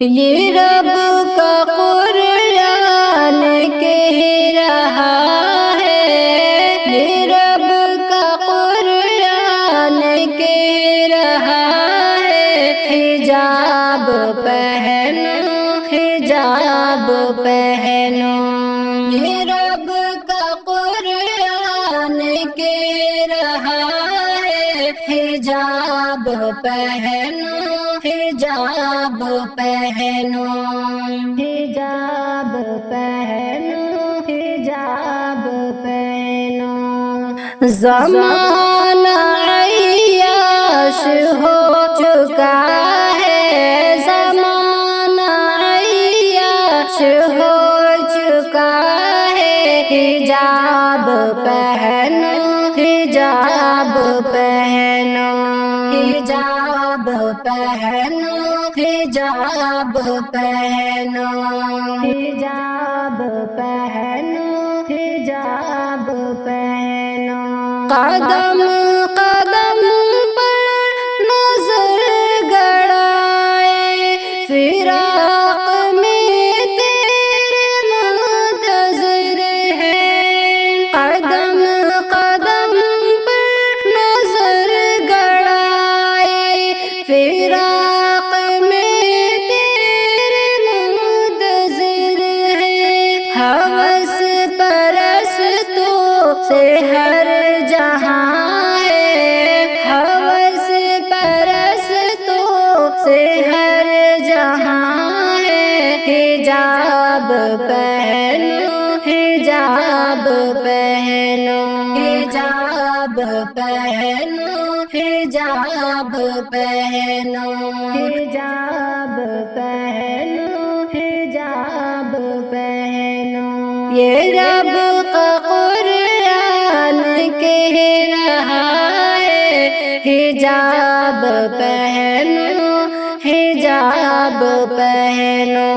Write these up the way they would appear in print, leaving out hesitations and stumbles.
یہ رب کا قرآن کہہ رہا ہے، یہ رب کا قرآن کہہ رہا ہے، حجاب پہنو حجاب پہنو۔ یہ رب کا قرآن کہہ رہا ہے، حجاب پہنو حجاب پہنو، حجاب پہنو حجاب پہنو۔ زمانہ عیاش ہو چکا ہے، زمانہ عیاش ہو چکا ہے، حجاب پہنو حجاب پہنو، حجاب پہنو حجاب پہنو، حجاب پہنو حجاب پہنو۔ قدم قدم پر نظر گڑائے، فراق میں تیرے منتظر ہے، قدم قدم پر نظر گڑائے، فراق میں تیرے منتظر ہے، ہوس پرستوں سے ہر جہاں ہے، ہوس پرستوں سے ہر جہاں ہے، حجاب پہنو حجاب پہنو، حجاب پہنو حجاب پہنو، حجاب پہنو حجاب پہنو۔ یہ رب کا قرآن کہہ رہا ہے، حجاب پہنو حجاب پہنو۔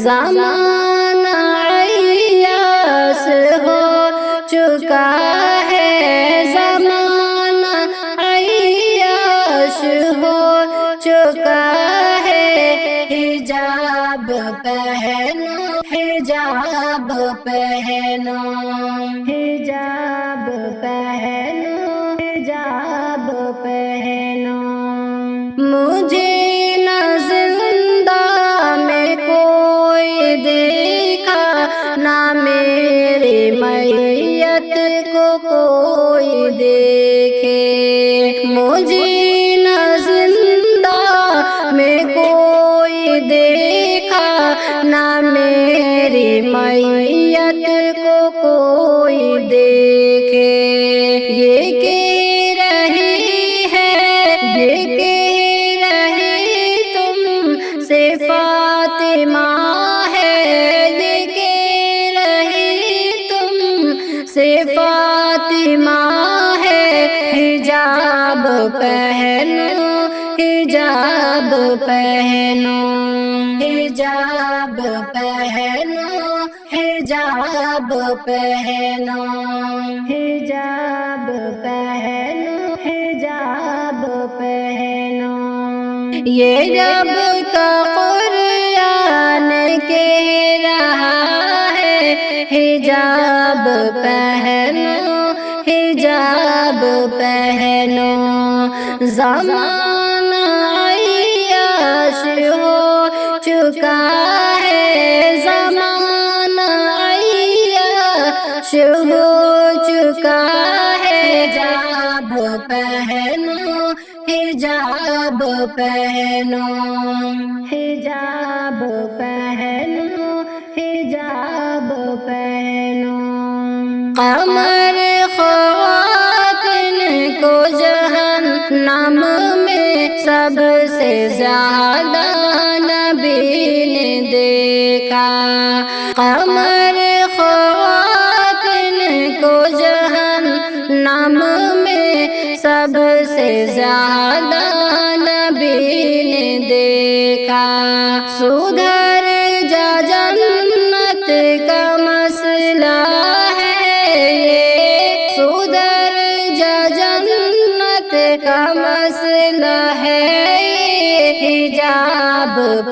زمانہ عیاس ہو چکا ہے، زمانہ عیاش ہو چکا ہے، حجاب پہنو حجاب پہنو، حجاب پہنو حجاب پہنو۔ مجھے نہ زندہ میں کوئی دیکھا، نہ میری میت کو کوئی دیکھے، مجھے نہ زندہ میں کوئی دیکھا، نہ میری میت کو کوئی دیکھے۔ یہ کہہ رہی ہے، یہ کہہ رہی تم سے فاطمہ ہے، یہ کہہ رہی تم سے فاطمہ ہے، حجاب پہنو حجاب پہنو، حجاب پہنو حجاب پہنو، حجاب پہنو حجاب پہنو۔ یہ رب کا قرآن کہہ رہا ہے، حجاب پہنو حجاب پہنو۔ زمانہ عیاش ہو چکا ہے، زمانہ عیاش ہو چکا ہے، حجاب پہنو حجاب پہنو، حجاب پہنو حجاب پہنو۔ قمر خواتین کو جہنم میں سب سے زیادہ نبی نے دیکھا، قمر خواتین کو جہنم میں سب سے زیادہ نبی نے دیکھا، سدھر جا جنت کا مسئلہ ہے یہ، سدھر جا جنت کا مسئلہ ہے یہ، حجاب